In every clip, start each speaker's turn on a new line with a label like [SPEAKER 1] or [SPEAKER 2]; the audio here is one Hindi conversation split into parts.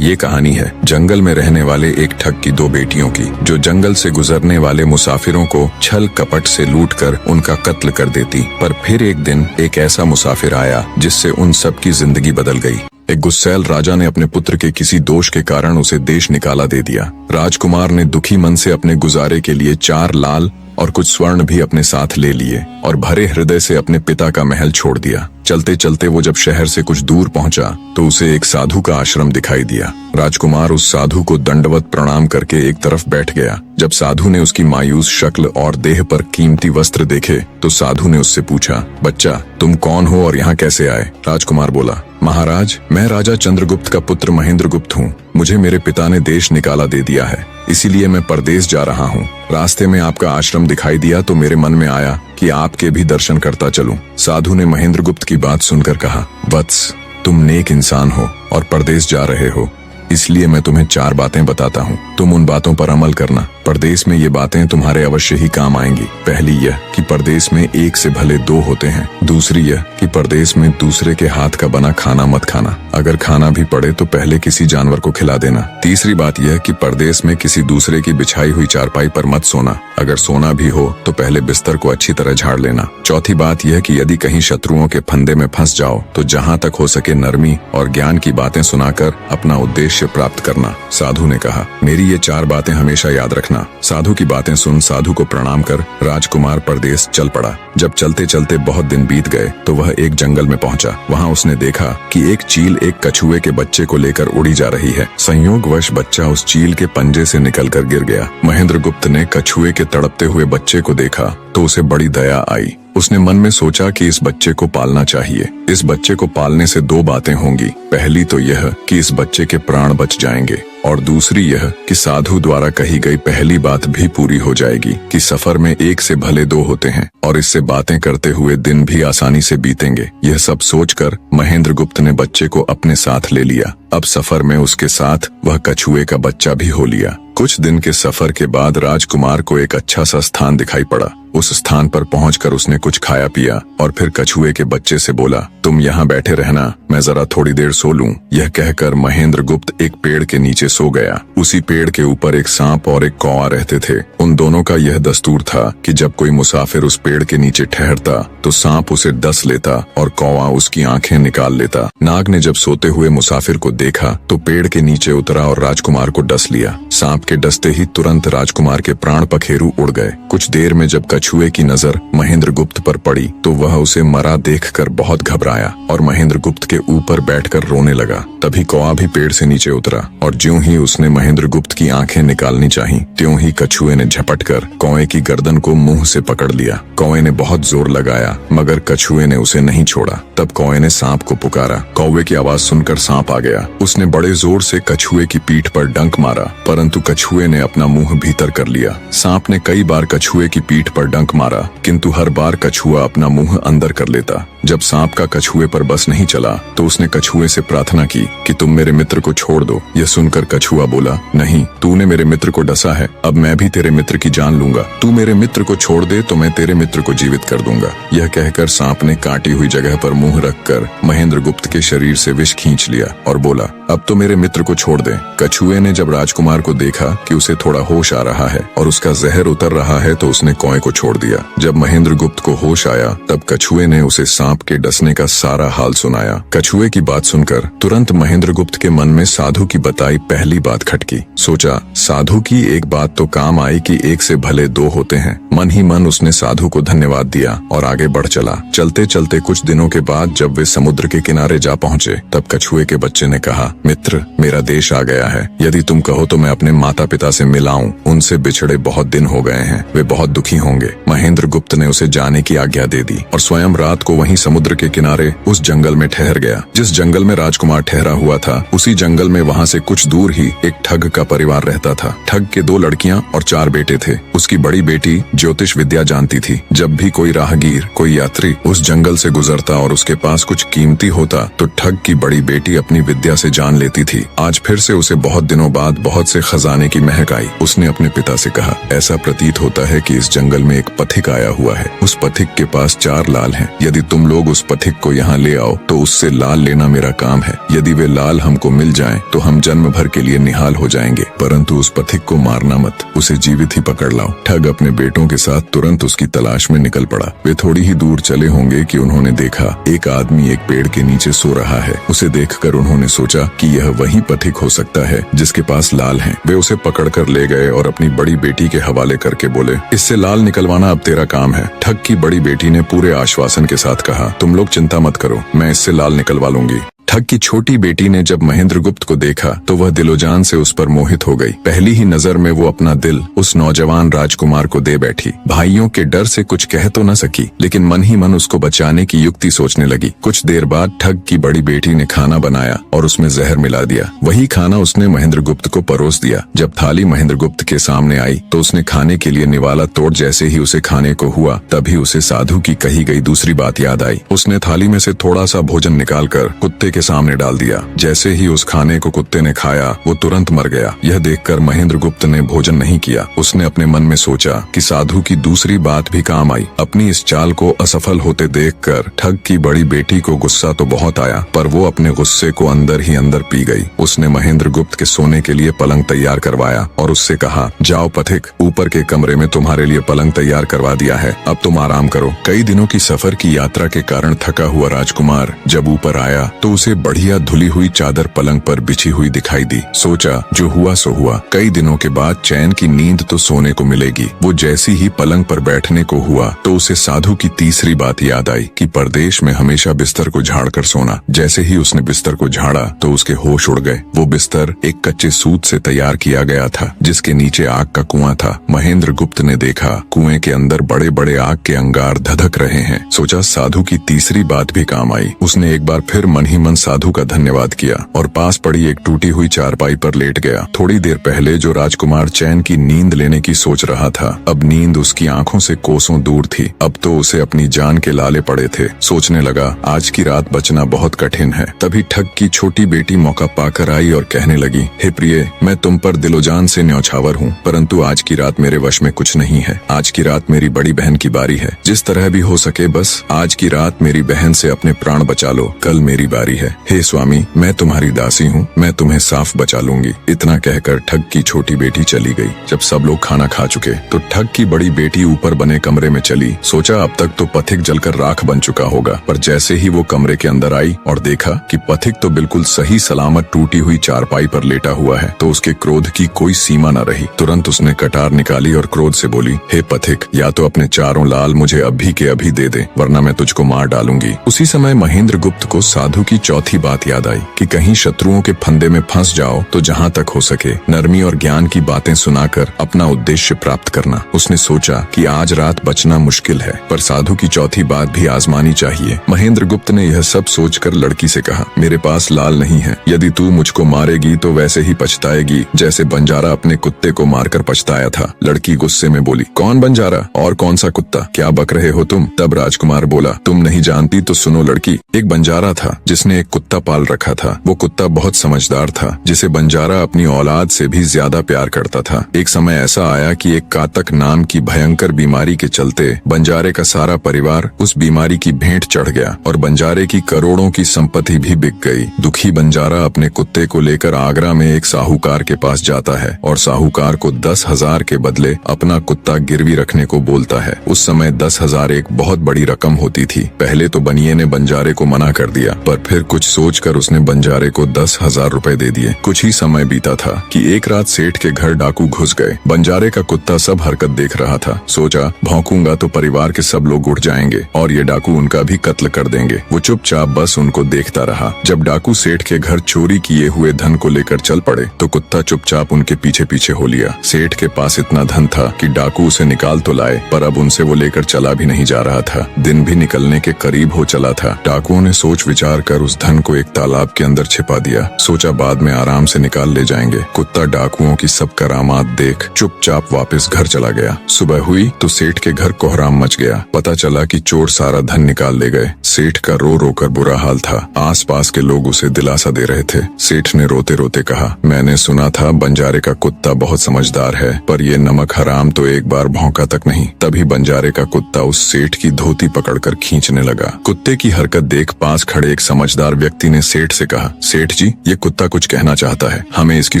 [SPEAKER 1] ये कहानी है जंगल में रहने वाले एक ठग की दो बेटियों की, जो जंगल से गुजरने वाले मुसाफिरों को छल कपट से लूटकर उनका कत्ल कर देती। पर फिर एक दिन एक ऐसा मुसाफिर आया जिससे उन सब की जिंदगी बदल गई। एक गुस्सैल राजा ने अपने पुत्र के किसी दोष के कारण उसे देश निकाला दे दिया। राजकुमार ने दुखी मन से अपने गुजारे के लिए 4 लाल और कुछ स्वर्ण भी अपने साथ ले लिए और भरे हृदय से अपने पिता का महल छोड़ दिया। चलते चलते वो जब शहर से कुछ दूर पहुंचा तो उसे एक साधु का आश्रम दिखाई दिया। राजकुमार उस साधु को दंडवत प्रणाम करके एक तरफ बैठ गया। जब साधु ने उसकी मायूस शक्ल और देह पर कीमती वस्त्र देखे तो साधु ने उससे पूछा, बच्चा तुम कौन हो और यहाँ कैसे आए? राजकुमार बोला, महाराज मैं राजा चंद्रगुप्त का पुत्र महेंद्रगुप्त हूँ। मुझे मेरे पिता ने देश निकाला दे दिया है, इसीलिए मैं परदेश जा रहा हूँ। रास्ते में आपका आश्रम दिखाई दिया तो मेरे मन में आया कि आपके भी दर्शन करता चलूं। साधु ने महेंद्रगुप्त की बात सुनकर कहा, वत्स तुम नेक इंसान हो और परदेश जा रहे हो, इसलिए मैं तुम्हें 4 बातें बताता हूँ। तुम उन बातों पर अमल करना। परदेश में ये बातें तुम्हारे अवश्य ही काम आएंगी। पहली यह कि परदेश में एक से भले 2 होते हैं। दूसरी यह कि परदेश में दूसरे के हाथ का बना खाना मत खाना। अगर खाना भी पड़े तो पहले किसी जानवर को खिला देना। तीसरी बात यह कि परदेश में किसी दूसरे की बिछाई हुई चारपाई पर मत सोना। अगर सोना भी हो तो पहले बिस्तर को अच्छी तरह झाड़ लेना। चौथी बात यह कि यदि कहीं शत्रुओं के फंदे में फंस जाओ तो जहाँ तक हो सके नरमी और ज्ञान की बातें सुनाकर अपना उद्देश्य प्राप्त करना। साधु ने कहा, मेरी ये 4 बातें हमेशा याद रखना। साधु की बातें सुन साधु को प्रणाम कर राजकुमार परदेश चल पड़ा। जब चलते चलते बहुत दिन बीत गए तो वह एक जंगल में पहुंचा। वहां उसने देखा कि एक चील एक कछुए के बच्चे को लेकर उड़ी जा रही है। संयोगवश बच्चा उस चील के पंजे से निकलकर गिर गया। महेंद्रगुप्त ने कछुए के तड़पते हुए बच्चे को देखा तो उसे बड़ी दया आई। उसने मन में सोचा कि इस बच्चे को पालना चाहिए। इस बच्चे को पालने से 2 बातें होंगी। पहली तो यह कि इस बच्चे के प्राण बच जाएंगे और दूसरी यह कि साधु द्वारा कही गई पहली बात भी पूरी हो जाएगी कि सफर में एक से भले 2 होते हैं और इससे बातें करते हुए दिन भी आसानी से बीतेंगे। यह सब सोचकर महेंद्रगुप्त ने बच्चे को अपने साथ ले लिया। अब सफर में उसके साथ वह कछुए का बच्चा भी हो लिया। कुछ दिन के सफर के बाद राजकुमार को एक अच्छा सा स्थान दिखाई पड़ा। उस स्थान पर पहुंचकर उसने कुछ खाया पिया और फिर कछुए के बच्चे से बोला, तुम यहाँ बैठे रहना, मैं जरा थोड़ी देर सो लूं। यह कहकर महेंद्रगुप्त एक पेड़ के नीचे सो गया। उसी पेड़ के ऊपर एक सांप और एक कौवा रहते थे। उन दोनों का यह दस्तूर था कि जब कोई मुसाफिर उस पेड़ के नीचे ठहरता तो सांप उसे डस लेता और कौवा उसकी आंखें निकाल लेता। नाग ने जब सोते हुए मुसाफिर को देखा तो पेड़ के नीचे उतरा और राजकुमार को डस लिया। सांप के डसते ही तुरंत राजकुमार के प्राण पखेरु उड़ गए। कुछ देर में जब कछुए की नजर महेंद्रगुप्त पर पड़ी तो वह उसे मरा देखकर बहुत घबराया और महेंद्रगुप्त के ऊपर बैठकर रोने लगा। तभी कौवा भी पेड़ से नीचे उतरा और ज्यों ही उसने महेंद्रगुप्त की आंखें निकालनी चाहिए त्यों ही कछुए ने झपटकर कौवे की गर्दन को मुंह से पकड़ लिया। कौवे ने बहुत जोर लगाया मगर कछुए ने उसे नहीं छोड़ा। तब कौवे ने सांप को पुकारा। कौवे की आवाज सुनकर सांप आ गया। उसने बड़े जोर से कछुए की पीठ पर डंक मारा परंतु कछुए ने अपना मुंह भीतर कर लिया। सांप ने कई बार कछुए की पीठ पर डंक मारा किंतु हर बार कछुआ अपना मुंह अंदर कर लेता। जब सांप का कछुए पर बस नहीं चला तो उसने कछुए से प्रार्थना की कि तुम मेरे मित्र को छोड़ दो। यह सुनकर कछुआ बोला, नहीं, तूने मेरे मित्र को डसा है, अब मैं भी तेरे मित्र की जान लूंगा। तू मेरे मित्र को छोड़ दे तो मैं तेरे मित्र को जीवित कर दूंगा। यह कहकर सांप ने काटी हुई जगह पर मुंह रखकर महेंद्रगुप्त के शरीर से विष खींच लिया और बोला, अब तो मेरे मित्र को छोड़ दे। कछुए ने जब राजकुमार को देखा कि उसे थोड़ा होश आ रहा है और उसका जहर उतर रहा है तो उसने कौवे को छोड़ दिया। जब महेंद्रगुप्त को होश आया तब कछुए ने उसे सांप के डसने का सारा हाल सुनाया। कछुए की बात सुनकर तुरंत महेंद्रगुप्त के मन में साधु की बताई पहली बात खटकी। सोचा, साधु की एक बात तो काम आई कि एक से भले 2 होते हैं। मन ही मन उसने साधु को धन्यवाद दिया और आगे बढ़ चला। चलते चलते कुछ दिनों के बाद जब वे समुद्र के किनारे जा पहुंचे तब कछुए के बच्चे ने कहा, मित्र, मेरा देश आ गया है। यदि तुम कहो तो मैं अपने माता पिता से मिलाऊं। उनसे बिछड़े बहुत दिन हो गए हैं, वे बहुत दुखी होंगे। महेंद्रगुप्त ने उसे जाने की आज्ञा दे दी और स्वयं रात को वहीं समुद्र के किनारे उस जंगल में ठहर गया। जिस जंगल में राजकुमार ठहरा हुआ था उसी जंगल में वहां से कुछ दूर ही एक ठग का परिवार रहता था। ठग के 2 लड़कियां और 4 बेटे थे। उसकी बड़ी बेटी ज्योतिष विद्या जानती थी। जब भी कोई राहगीर, कोई यात्री उस जंगल से गुजरता और उसके पास कुछ कीमती होता तो ठग की बड़ी बेटी अपनी विद्या से जान लेती थी। आज फिर से उसे बहुत दिनों बाद बहुत से खजाने की महक आई। उसने अपने पिता से कहा, ऐसा प्रतीत होता है कि इस जंगल में एक पथिक आया हुआ है। उस पथिक के पास 4 लाल हैं। यदि तुम लोग उस पथिक को यहाँ ले आओ तो उससे लाल लेना मेरा काम है। यदि वे लाल हमको मिल जाएं तो हम जन्म भर के लिए निहाल हो जाएंगे, परंतु उस पथिक को मारना मत, उसे जीवित ही पकड़ लाओ। ठग अपने बेटों के साथ तुरंत उसकी तलाश में निकल पड़ा। वे थोड़ी ही दूर चले होंगे कि उन्होंने देखा एक आदमी एक पेड़ के नीचे सो रहा है। उसे देखकर उन्होंने सोचा कि यह वही पथिक हो सकता है जिसके पास लाल हैं। वे उसे पकड़कर ले गए और अपनी बड़ी बेटी के हवाले करके बोले, इससे लाल निकलवाना अब तेरा काम है। ठग की बड़ी बेटी ने पूरे आश्वासन के साथ कहा, तुम लोग चिंता मत करो, मैं इससे लाल निकलवा लूंगी। ठग की छोटी बेटी ने जब महेंद्रगुप्त को देखा तो वह दिलोजान से उस पर मोहित हो गई। पहली ही नजर में वो अपना दिल उस नौजवान राजकुमार को दे बैठी। भाइयों के डर से कुछ कह तो न सकी, लेकिन मन ही मन उसको बचाने की युक्ति सोचने लगी। कुछ देर बाद ठग की बड़ी बेटी ने खाना बनाया और उसमें जहर मिला दिया। वही खाना उसने महेंद्रगुप्त को परोस दिया। जब थाली महेंद्रगुप्त के सामने आई तो उसने खाने के लिए निवाला तोड़ जैसे ही उसे खाने को हुआ, तभी उसे साधु की कही गई दूसरी बात याद आई। उसने थाली में से थोड़ा सा भोजन निकालकर कुत्ते के सामने डाल दिया। जैसे ही उस खाने को कुत्ते ने खाया वो तुरंत मर गया। यह देखकर महेंद्रगुप्त ने भोजन नहीं किया। उसने अपने मन में सोचा कि साधु की दूसरी बात भी काम आई। अपनी इस चाल को असफल होते देखकर ठग की बड़ी बेटी को गुस्सा तो बहुत आया, पर वो अपने गुस्से को अंदर ही अंदर पी गई। उसने महेंद्रगुप्त के सोने के लिए पलंग तैयार करवाया और उससे कहा, जाओ पथिक, ऊपर के कमरे में तुम्हारे लिए पलंग तैयार करवा दिया है, अब तुम आराम करो। कई दिनों की सफर की यात्रा के कारण थका हुआ राजकुमार जब ऊपर आया तो उसे बढ़िया धुली हुई चादर पलंग पर बिछी हुई दिखाई दी। सोचा जो हुआ सो हुआ, कई दिनों के बाद चैन की नींद तो सोने को मिलेगी। वो जैसी ही पलंग पर बैठने को हुआ तो उसे साधु की तीसरी बात याद आई कि परदेश में हमेशा बिस्तर को झाड़कर सोना। जैसे ही उसने बिस्तर को झाड़ा तो उसके होश उड़ गए। वो बिस्तर एक कच्चे सूत से तैयार किया गया था जिसके नीचे आग का कुआं था। महेंद्रगुप्त ने देखा कुएं के अंदर बड़े बड़े आग के अंगार धधक रहे हैं। सोचा साधु की तीसरी बात भी काम आई। उसने एक बार फिर मन ही मन साधु का धन्यवाद किया और पास पड़ी एक टूटी हुई चारपाई पर लेट गया। थोड़ी देर पहले जो राजकुमार चैन की नींद लेने की सोच रहा था, अब नींद उसकी आंखों से कोसों दूर थी। अब तो उसे अपनी जान के लाले पड़े थे। सोचने लगा आज की रात बचना बहुत कठिन है। तभी ठग की छोटी बेटी मौका पाकर आई और कहने लगी, हे प्रिय, मैं तुम पर दिलोजान से न्यौछावर हूँ, परंतु आज की रात मेरे वश में कुछ नहीं है। आज की रात मेरी बड़ी बहन की बारी है। जिस तरह भी हो सके बस आज की रात मेरी बहन से अपने प्राण बचा लो, कल मेरी बारी है। हे स्वामी, मैं तुम्हारी दासी हूँ, मैं तुम्हें साफ बचा लूंगी। इतना कहकर ठग की छोटी बेटी चली गई। जब सब लोग खाना खा चुके तो ठग की बड़ी बेटी ऊपर बने कमरे में चली। सोचा अब तक तो पथिक जलकर राख बन चुका होगा, पर जैसे ही वो कमरे के अंदर आई और देखा कि पथिक तो बिल्कुल सही सलामत टूटी हुई चारपाई पर लेटा हुआ है तो उसके क्रोध की कोई सीमा न रही। तुरंत उसने कटार निकाली और क्रोध से बोली, हे पथिक, या तो अपने 4 लाल मुझे अभी के अभी दे दे, वरना मैं तुझको मार डालूंगी। उसी समय महेंद्रगुप्त को साधु की चौथी बात याद आई कि कहीं शत्रुओं के फंदे में फंस जाओ तो जहाँ तक हो सके नरमी और ज्ञान की बातें सुनाकर अपना उद्देश्य प्राप्त करना। उसने सोचा कि आज रात बचना मुश्किल है, पर साधु की चौथी बात भी आजमानी चाहिए। महेंद्रगुप्त ने यह सब सोचकर लड़की से कहा, मेरे पास लाल नहीं है। यदि तू मुझको मारेगी तो वैसे ही पछताएगी जैसे बंजारा अपने कुत्ते को मारकर पछताया था। लड़की गुस्से में बोली, कौन बंजारा और कौन सा कुत्ता, क्या बक रहे हो तुम? तब राजकुमार बोला, तुम नहीं जानती तो सुनो लड़की, एक बंजारा था जिसने एक कुत्ता पाल रखा था। वो कुत्ता बहुत समझदार था जिसे बंजारा अपनी औलाद से भी ज्यादा प्यार करता था। एक समय ऐसा आया कि एक कातक नाम की भयंकर बीमारी के चलते बंजारे का सारा परिवार उस बीमारी की भेंट चढ़ गया और बंजारे की करोड़ों की संपत्ति भी बिक गई। दुखी बंजारा अपने कुत्ते को लेकर आगरा में एक साहूकार के पास जाता है और साहूकार को 10,000 के बदले अपना कुत्ता गिरवी रखने को बोलता है। उस समय 10,000 एक बहुत बड़ी रकम होती थी। पहले तो बनिए ने बंजारे को मना कर दिया, पर फिर कुछ सोचकर उसने बंजारे को 10,000 रुपए दे दिए। कुछ ही समय बीता था कि एक रात सेठ के घर डाकू घुस गए। बंजारे का कुत्ता सब हरकत देख रहा था। सोचा भौंकूंगा तो परिवार के सब लोग उठ जाएंगे और ये डाकू उनका भी कत्ल कर देंगे। वो चुपचाप बस उनको देखता रहा। जब डाकू सेठ के घर चोरी किए हुए धन को लेकर चल पड़े तो कुत्ता चुपचाप उनके पीछे पीछे हो लिया। सेठ के पास इतना धन था कि डाकू उसे निकाल तो लाए, पर अब उनसे वो लेकर चला भी नहीं जा रहा था। दिन भी निकलने के करीब हो चला था। डाकुओं ने सोच विचार कर उस धन को एक तालाब के अंदर छिपा दिया। सोचा बाद में आराम से निकाल ले जाएंगे। कुत्ता डाकुओं की सब करामात देख चुपचाप वापस घर चला गया। सुबह हुई तो सेठ के घर कोहराम मच गया। पता चला कि चोर सारा धन निकाल ले गए। सेठ का रो रो कर बुरा हाल था। आसपास के लोग उसे दिलासा दे रहे थे। सेठ ने रोते रोते कहा, मैंने सुना था बंजारे का कुत्ता बहुत समझदार है, पर ये नमक हराम तो एक बार भौंका तक नहीं। तभी बंजारे का कुत्ता उस सेठ की धोती पकड़कर खींचने लगा। कुत्ते की हरकत देख पास खड़े एक समझदार व्यक्ति ने सेठ से कहा, सेठ जी, ये कुत्ता कुछ कहना चाहता है, हमें इसकी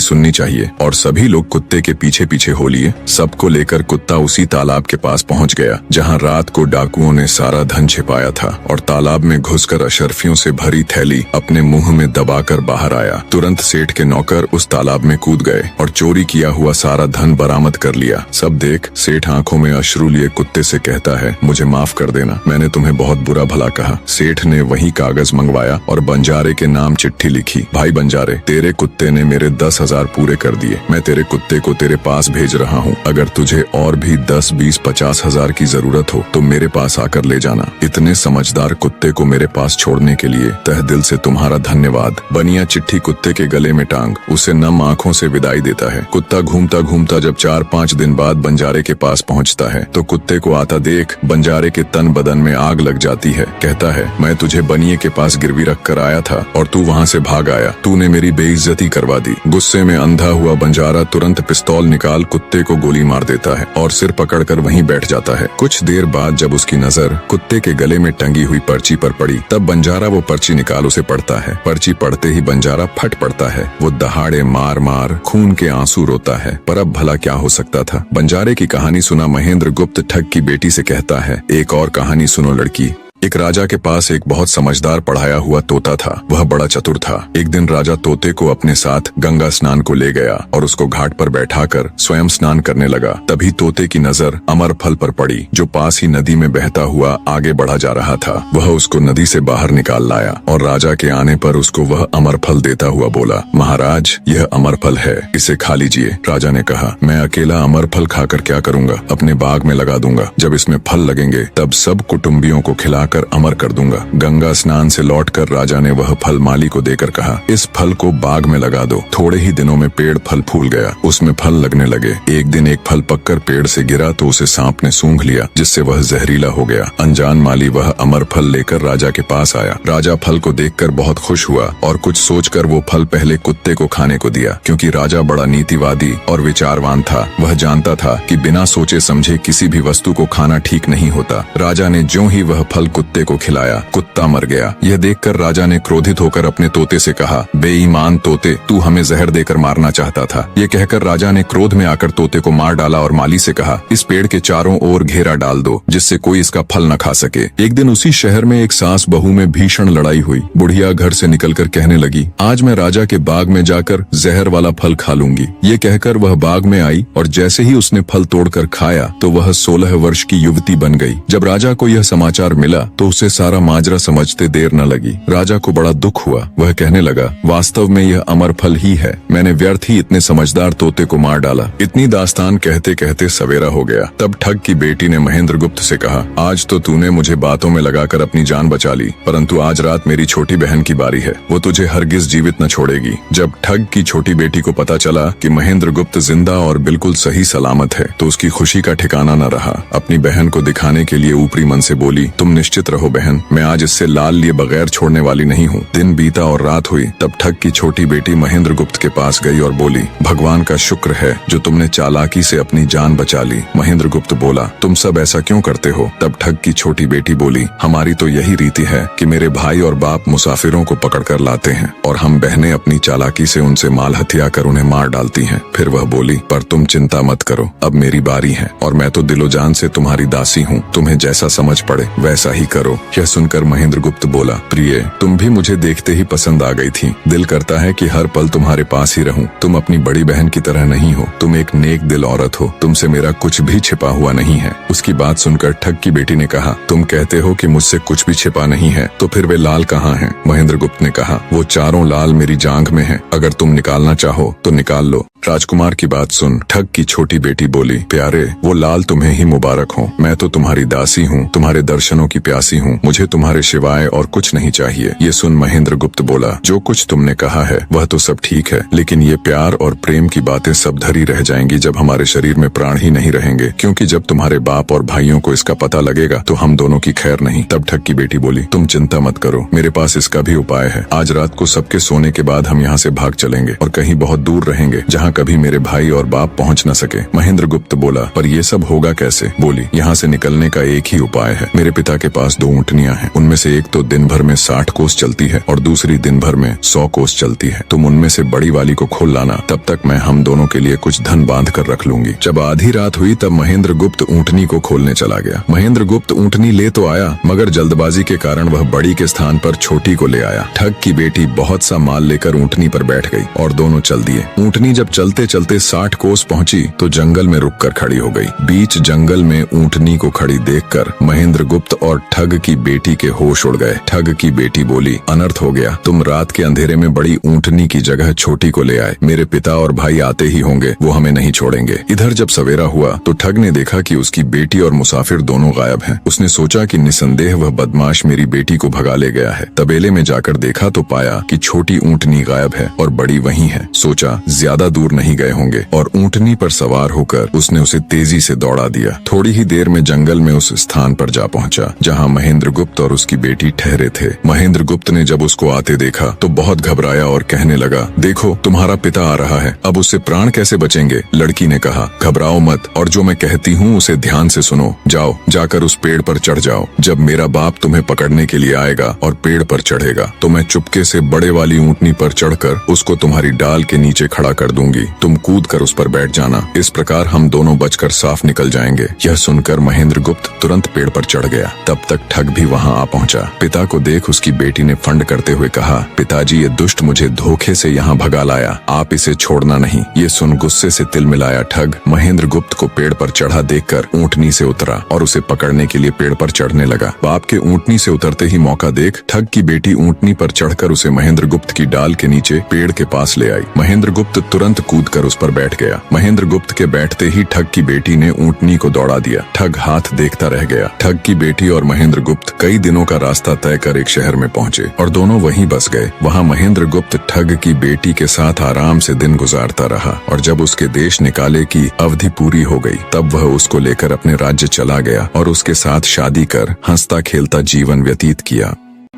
[SPEAKER 1] सुननी चाहिए। और सभी लोग कुत्ते के पीछे पीछे हो लिए। सबको लेकर कुत्ता उसी तालाब के पास पहुंच गया जहां रात को डाकुओं ने सारा धन छिपाया था, और तालाब में घुसकर अशर्फियों से भरी थैली अपने मुंह में दबाकर बाहर आया। तुरंत सेठ के नौकर उस तालाब में कूद गए और चोरी किया हुआ सारा धन बरामद कर लिया। सब देख सेठ आंखों में अश्रु लिए कुत्ते से कहता है, मुझे माफ कर देना, मैंने तुम्हें बहुत बुरा भला कहा। सेठ ने वही कागज मंगवाया और बंजारे के नाम चिट्ठी लिखी, भाई बंजारे, तेरे कुत्ते ने मेरे 10,000 पूरे कर दिए। मैं तेरे कुत्ते को तेरे पास भेज रहा हूँ। अगर तुझे और भी 10, 20, 50 हजार की जरूरत हो तो मेरे पास आकर ले जाना। इतने समझदार कुत्ते को मेरे पास छोड़ने के लिए तहे दिल से तुम्हारा धन्यवाद। बनिया चिट्ठी कुत्ते के गले में टांग उसे नम आंखों से विदाई देता है। कुत्ता घूमता घूमता जब 4-5 दिन बाद बंजारे के पास पहुंचता है तो कुत्ते को आता देख बंजारे के तन बदन में आग लग जाती है। कहता है, मैं तुझे बनिए के पास गिरवी रख कर आया था और तू वहाँ से भाग आया। तूने मेरी बेइज्जती करवा दी। गुस्से में अंधा हुआ बंजारा तुरंत पिस्तौल निकाल कुत्ते को गोली मार देता है और सिर पकड़कर वहीं बैठ जाता है। कुछ देर बाद जब उसकी नजर कुत्ते के गले में टंगी हुई पर्ची पर पड़ी तब बंजारा वो पर्ची निकाल उसे पढ़ता है। पर्ची पढ़ते ही बंजारा फट पड़ता है। वो दहाड़े मार मार खून के आंसू रोता है। पर अब भला क्या हो सकता था। बंजारे की कहानी सुना महेंद्र गुप्त ठग की बेटी से कहता है, एक और कहानी सुनो लड़की। एक राजा के पास एक बहुत समझदार पढ़ाया हुआ तोता था। वह बड़ा चतुर था। एक दिन राजा तोते को अपने साथ गंगा स्नान को ले गया और उसको घाट पर बैठाकर स्वयं स्नान करने लगा। तभी तोते की नजर अमर फल पर पड़ी जो पास ही नदी में बहता हुआ आगे बढ़ा जा रहा था। वह उसको नदी से बाहर निकाल लाया और राजा के आने पर उसको वह अमर फल देता हुआ बोला, महाराज, यह अमर फल है, इसे खा लीजिए। राजा ने कहा, मैं अकेला अमर फल खाकर क्या करूंगा, अपने बाग में लगा दूंगा। जब इसमें फल लगेंगे तब सब कुटुंबियों को खिला कर अमर कर दूंगा। गंगा स्नान से लौटकर राजा ने वह फल माली को देकर कहा, इस फल को बाग में लगा दो। थोड़े ही दिनों में पेड़ फल फूल गया, उसमें फल लगने लगे। एक दिन एक फल पककर पेड़ से गिरा तो उसे सांप ने सूंघ लिया, जिससे वह जहरीला हो गया। अनजान माली वह अमर फल लेकर राजा के पास आया। राजा फल को देखकर बहुत खुश हुआ और कुछ सोचकर वो फल पहले कुत्ते को खाने को दिया, क्योंकि राजा बड़ा नीतिवादी और विचारवान था। वह जानता था कि बिना सोचे समझे किसी भी वस्तु को खाना ठीक नहीं होता। राजा ने ज्यों ही वह फल कुत्ते को खिलाया, कुत्ता मर गया। यह देखकर राजा ने क्रोधित होकर अपने तोते से कहा, बेईमान तोते, तू हमें जहर देकर मारना चाहता था। ये कहकर राजा ने क्रोध में आकर तोते को मार डाला और माली से कहा, इस पेड़ के चारों ओर घेरा डाल दो जिससे कोई इसका फल न खा सके। एक दिन उसी शहर में एक सास बहू में भीषण लड़ाई हुई। बुढ़िया घर से निकलकर कहने लगी, आज मैं राजा के बाग में जाकर जहर वाला फल खा लूंगी। ये कहकर वह बाग में आई और जैसे ही उसने फल तोड़कर खाया तो वह 16 वर्ष की युवती बन गई। जब राजा को यह समाचार मिला तो उसे सारा माजरा समझते देर न लगी। राजा को बड़ा दुख हुआ। वह कहने लगा, वास्तव में यह अमर फल ही है, मैंने व्यर्थ ही इतने समझदार तोते को मार डाला। इतनी दास्तान कहते कहते सवेरा हो गया। तब ठग की बेटी ने महेंद्र गुप्त से कहा, आज तो तूने मुझे बातों में लगाकर अपनी जान बचा ली, परंतु आज रात मेरी छोटी बहन की बारी है, वो तुझे हरगिज जीवित न छोड़ेगी। जब ठग की छोटी बेटी को पता चला कि महेंद्र गुप्त जिंदा और बिल्कुल सही सलामत है तो उसकी खुशी का ठिकाना न रहा। अपनी बहन को दिखाने के लिए ऊपरी मन से बोली, तुम निश्चित रहो बहन, मैं आज इससे लाल लिए बगैर छोड़ने वाली नहीं हूँ। दिन बीता और रात हुई। तब ठग की छोटी बेटी महेंद्र गुप्त के पास गई और बोली, भगवान का शुक्र है जो तुमने चालाकी से अपनी जान बचा ली। महेंद्र गुप्त बोला, तुम सब ऐसा क्यों करते हो? तब ठग की छोटी बेटी बोली, हमारी तो यही रीति है कि मेरे भाई और बाप मुसाफिरों को पकड़ कर लाते हैं और हम बहनें अपनी चालाकी से उनसे माल हथिया कर उन्हें मार डालती हैं। फिर वह बोली, पर तुम चिंता मत करो, अब मेरी बारी है और मैं तो दिलो जान से तुम्हारी दासी हूँ, तुम्हें जैसा समझ पड़े वैसा ही करो। यह सुनकर महेंद्र गुप्त बोला, प्रिय, तुम भी मुझे देखते ही पसंद आ गई थी। दिल करता है कि हर पल तुम्हारे पास ही रहूं। तुम अपनी बड़ी बहन की तरह नहीं हो, तुम एक नेक दिल औरत हो, तुमसे मेरा कुछ भी छिपा हुआ नहीं है। उसकी बात सुनकर ठग की बेटी ने कहा, तुम कहते हो कि मुझसे कुछ भी छिपा नहीं है, तो फिर वे लाल कहाँ हैं? महेंद्र गुप्त ने कहा, वो चारों लाल मेरी जांघ में हैं, अगर तुम निकालना चाहो तो निकाल लो। राजकुमार की बात सुन ठग की छोटी बेटी बोली, प्यारे वो लाल तुम्हें ही मुबारक हो। मैं तो तुम्हारी दासी हूँ, तुम्हारे दर्शनों की प्यासी हूँ, मुझे तुम्हारे सिवाय और कुछ नहीं चाहिए। ये सुन महेंद्र गुप्त बोला, जो कुछ तुमने कहा है वह तो सब ठीक है, लेकिन ये प्यार और प्रेम की बातें सब धरी रह जाएंगी जब हमारे शरीर में प्राण ही नहीं रहेंगे, क्योंकि जब तुम्हारे बाप और भाइयों को इसका पता लगेगा तो हम दोनों की खैर नहीं। तब ठग की बेटी बोली, तुम चिंता मत करो, मेरे पास इसका भी उपाय है। आज रात को सबके सोने के बाद हम यहाँ से भाग चलेंगे और कहीं बहुत दूर रहेंगे जहाँ कभी मेरे भाई और बाप पहुँच न सके। महेंद्र गुप्त बोला, पर ये सब होगा कैसे? बोली, यहाँ से निकलने का एक ही उपाय है। मेरे पिता के पास 2 ऊँटनियाँ हैं, उनमें से एक तो दिन भर में 60 कोस चलती है और दूसरी दिन भर में 100 कोस चलती है। तुम उनमें से बड़ी वाली को खोल लाना, तब तक मैं हम दोनों के लिए कुछ धन बांध कर रख लूंगी। जब आधी रात हुई तब महेंद्र गुप्त ऊँटनी को खोलने चला गया। महेंद्र गुप्त ऊँटनी ले तो आया, मगर जल्दबाजी के कारण वह बड़ी के स्थान पर छोटी को ले आया। ठग की बेटी बहुत सा माल लेकर ऊँटनी पर बैठ गई और दोनों चल दिए। ऊँटनी जब चलते चलते 60 कोस पहुंची तो जंगल में रुककर खड़ी हो गई। बीच जंगल में ऊँटनी को खड़ी देखकर महेंद्र गुप्त और ठग की बेटी के होश उड़ गए। ठग की बेटी बोली, अनर्थ हो गया, तुम रात के अंधेरे में बड़ी ऊँटनी की जगह छोटी को ले आए। मेरे पिता और भाई आते ही होंगे, वो हमें नहीं छोड़ेंगे। इधर जब सवेरा हुआ तो ठग ने देखा कि उसकी बेटी और मुसाफिर दोनों गायब हैं। उसने सोचा कि निसंदेह वह बदमाश मेरी बेटी को भगा ले गया है। तबेले में जाकर देखा तो पाया कि छोटी ऊँटनी गायब है और बड़ी वहीं है। सोचा ज्यादा दूर नहीं गए होंगे और ऊँटनी पर सवार होकर उसने उसे तेजी से दौड़ा दिया। थोड़ी ही देर में जंगल में उस स्थान पर जा पहुंचा जहां महेंद्र गुप्त और उसकी बेटी ठहरे थे। महेंद्र गुप्त ने जब उसको आते देखा तो बहुत घबराया और कहने लगा, देखो तुम्हारा पिता आ रहा है, अब उससे प्राण कैसे बचेंगे? लड़की ने कहा, घबराओ मत और जो मैं कहती हूँ उसे ध्यान से सुनो। जाओ, जाकर उस पेड़ पर चढ़ जाओ। जब मेरा बाप तुम्हें पकड़ने के लिए आएगा और पेड़ पर चढ़ेगा तो मैं चुपके से बड़े वाली ऊँटनी पर चढ़कर उसको तुम्हारी डाल के नीचे खड़ा कर दूंगी। तुम कूद कर उस पर बैठ जाना, इस प्रकार हम दोनों बचकर साफ निकल जाएंगे। यह सुनकर महेंद्र गुप्त तुरंत पेड़ पर चढ़ गया। तब तक ठग भी वहां आ पहुंचा। पिता को देख उसकी बेटी ने फंड करते हुए कहा, पिताजी ये दुष्ट मुझे धोखे से यहाँ भगा लाया, आप इसे छोड़ना नहीं। ये सुन गुस्से से तिल मिलाया ठग महेंद्र गुप्त को पेड़ पर चढ़ा देखकर ऊँटनी से उतरा और उसे पकड़ने के लिए पेड़ पर चढ़ने लगा। बाप के ऊँटनी से उतरते ही मौका देख ठग की बेटी ऊँटनी पर चढ़कर उसे महेंद्र गुप्त की डाल के नीचे पेड़ के पास ले आई। महेंद्र गुप्त तुरंत कूदकर उस पर बैठ गया। महेंद्र गुप्त के बैठते ही ठग की बेटी ने ऊँटनी को दौड़ा दिया। ठग हाथ देखता रह गया। ठग की बेटी और महेंद्र गुप्त कई दिनों का रास्ता तय कर एक शहर में पहुंचे और दोनों वहीं बस गए। वहां महेंद्र गुप्त ठग की बेटी के साथ आराम से दिन गुजारता रहा और जब उसके देश निकाले की अवधि पूरी हो गई तब वह उसको लेकर अपने राज्य चला गया और उसके साथ शादी कर हंसता खेलता जीवन व्यतीत किया।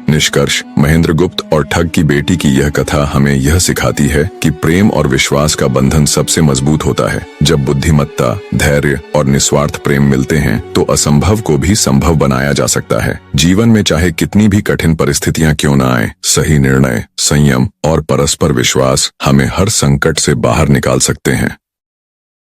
[SPEAKER 1] निष्कर्ष, महेंद्र गुप्त और ठग की बेटी की यह कथा हमें यह सिखाती है कि प्रेम और विश्वास का बंधन सबसे मजबूत होता है। जब बुद्धिमत्ता, धैर्य और निस्वार्थ प्रेम मिलते हैं तो असंभव को भी संभव बनाया जा सकता है। जीवन में चाहे कितनी भी कठिन परिस्थितियां क्यों न आए, सही निर्णय, संयम और परस्पर विश्वास हमें हर संकट से बाहर निकाल सकते हैं।